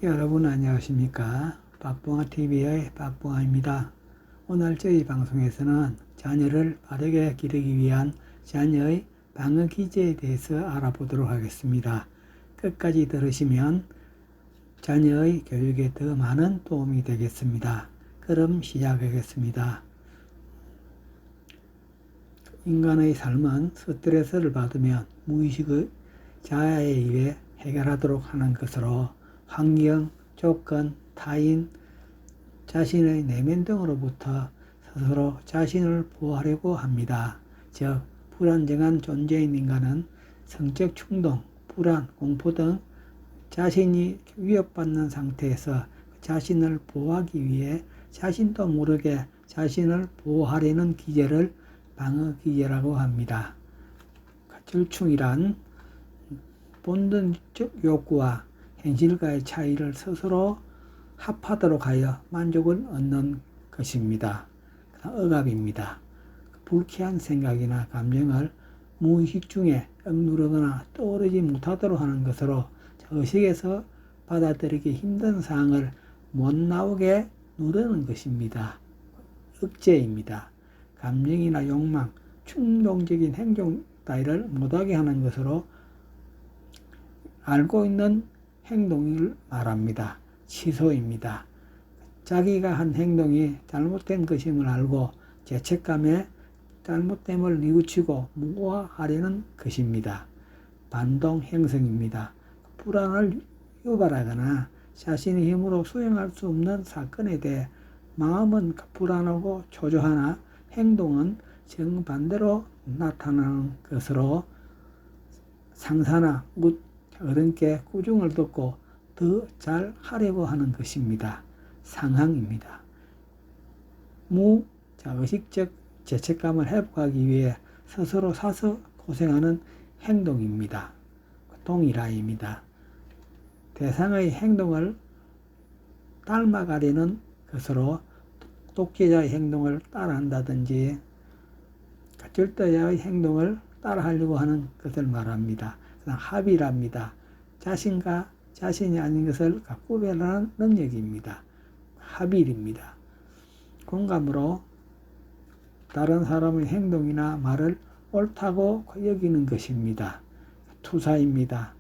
여러분 안녕하십니까? 박봉아TV의 박봉아입니다. 오늘 저희 방송에서는 자녀를 바르게 기르기 위한 자녀의 방어 기제에 대해서 알아보도록 하겠습니다. 끝까지 들으시면 자녀의 교육에 더 많은 도움이 되겠습니다. 그럼 시작하겠습니다. 인간의 삶은 스트레스를 받으면 무의식의 자아에 의해 해결하도록 하는 것으로 환경, 조건, 타인, 자신의 내면 등으로부터 스스로 자신을 보호하려고 합니다. 즉, 불안정한 존재인 인간은 성적 충동, 불안, 공포 등 자신이 위협받는 상태에서 자신을 보호하기 위해 자신도 모르게 자신을 보호하려는 기제를 방어기제라고 합니다. 절충이란 본능적 욕구와 현실과의 차이를 스스로 합하도록 하여 만족을 얻는 것입니다. 억압입니다. 불쾌한 생각이나 감정을 무의식 중에 억누르거나 떠오르지 못하도록 하는 것으로 의식에서 받아들이기 힘든 사항을 못 나오게 누르는 것입니다. 억제입니다. 감정이나 욕망, 충동적인 행동 따위를 못하게 하는 것으로 알고 있는 행동을 말합니다. 취소입니다. 자기가 한 행동이 잘못된 것임을 알고 죄책감에 잘못됨을 뉘우치고 무고하려는 것입니다. 반동 형성입니다. 불안을 유발하거나 자신의 힘으로 수행할 수 없는 사건에 대해 마음은 불안하고 초조하나 행동은 정반대로 나타나는 것으로 상사나 어른께 꾸중을 듣고 더 잘 하려고 하는 것입니다. 상항입니다. 의식적 죄책감을 회복하기 위해 스스로 사서 고생하는 행동입니다. 동일화입니다. 대상의 행동을 닮아가려는 것으로 독재자의 행동을 따라한다든지 절대자의 행동을 따라하려고 하는 것을 말합니다. 합의랍니다. 자신과 자신이 아닌 것을 구별하는 능력입니다. 합의입니다. 공감으로 다른 사람의 행동이나 말을 옳다고 여기는 것입니다. 투사입니다.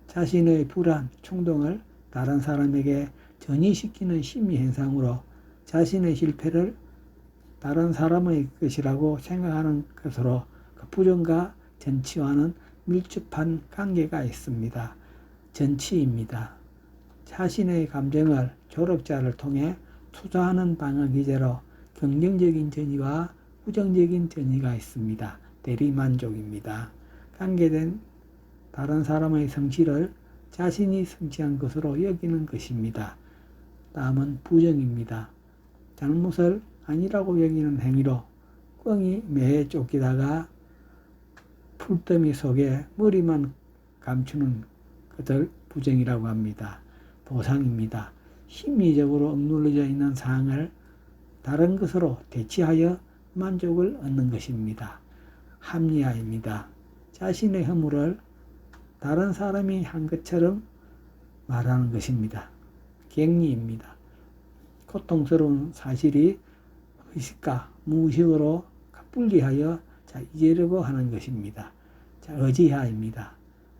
자신의 불안, 충동을 다른 사람에게 전이시키는 심리 현상으로 자신의 실패를 다른 사람의 것이라고 생각하는 것으로 부정과 전치와는 밀접한 관계가 있습니다. 전치입니다. 자신의 감정을 조력자를 통해 투자하는 방어 기제로 긍정적인 전이와 부정적인 전이가 있습니다. 대리만족입니다. 관계된 다른 사람의 성취를 자신이 성취한 것으로 여기는 것입니다. 다음은 부정입니다. 잘못을 아니라고 여기는 행위로 꿩이 매에 쫓기다가 풀더미 속에 머리만 감추는 것을 부정이라고 합니다. 보상입니다. 심리적으로 억눌러져 있는 사항을 다른 것으로 대체하여 만족을 얻는 것입니다. 합리화입니다. 자신의 허물을 다른 사람이 한 것처럼 말하는 것입니다. 격리입니다. 고통스러운 사실이 의식과 무의식으로 분리하여 잊으려고 하는 것입니다. 의지화입니다.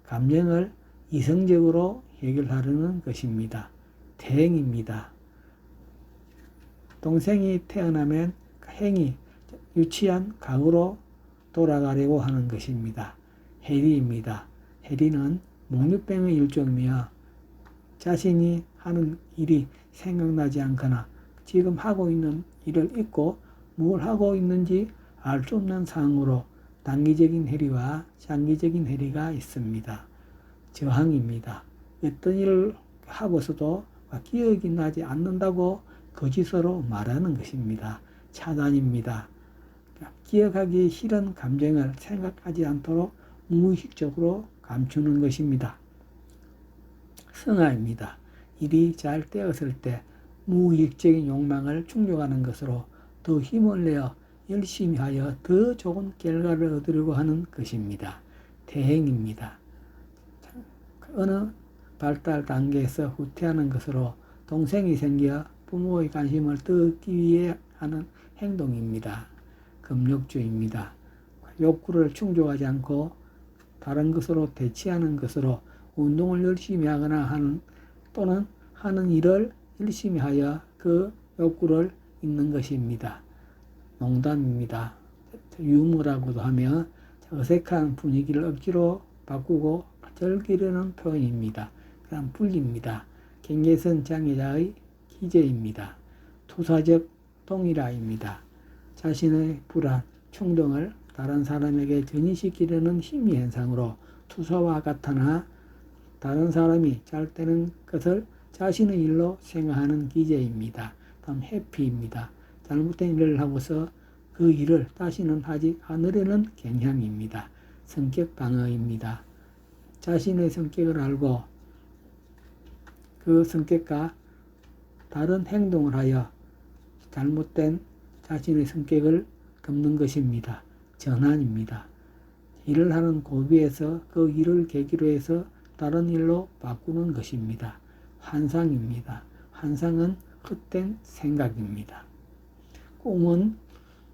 감정을 이성적으로 해결하려는 것입니다. 대행입니다. 동생이 태어나면 행이 유치한 강으로 돌아가려고 하는 것입니다. 해리입니다. 해리는 목류병의 일종이며 자신이 하는 일이 생각나지 않거나 지금 하고 있는 일을 잊고 뭘 하고 있는지 알 수 없는 상황으로 단기적인 해리와 장기적인 해리가 있습니다. 저항입니다. 어떤 일을 하고서도 기억이 나지 않는다고 거짓으로 말하는 것입니다. 차단입니다. 기억하기 싫은 감정을 생각하지 않도록 무의식적으로 감추는 것입니다. 승화입니다. 일이 잘 되었을 때 무의식적인 욕망을 충족하는 것으로 더 힘을 내어 열심히 하여 더 좋은 결과를 얻으려고 하는 것입니다. 대행입니다. 어느 발달 단계에서 후퇴하는 것으로 동생이 생겨 부모의 관심을 더 얻기 위해 하는 행동입니다. 금욕주의입니다. 욕구를 충족하지 않고 다른 것으로 대치하는 것으로 운동을 열심히 하거나 또는 하는 일을 열심히 하여 그 욕구를 잇는 것입니다. 농담입니다. 유머라고도 하며 어색한 분위기를 억지로 바꾸고 즐기려는 표현입니다. 그다음 분리입니다. 경계선 장애자의 기제입니다. 투사적 동일화입니다. 자신의 불안, 충동을 다른 사람에게 전이시키려는 심리 현상으로 투사와 같으나 다른 사람이 잘되는 것을 자신의 일로 생각하는 기제입니다. 다음 해피입니다. 잘못된 일을 하고서 그 일을 다시는 하지 않으려는 경향입니다. 성격 방어입니다. 자신의 성격을 알고 그 성격과 다른 행동을 하여 잘못된 자신의 성격을 덮는 것입니다. 전환입니다. 일을 하는 고비에서 그 일을 계기로 해서 다른 일로 바꾸는 것입니다. 환상입니다. 환상은 헛된 생각입니다. 꿈은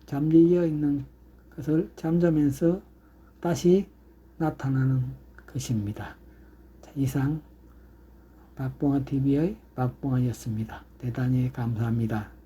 잠재어 있는 것을 잠자면서 다시 나타나는 것입니다. 자, 이상 박봉화TV의 박봉화였습니다. 대단히 감사합니다.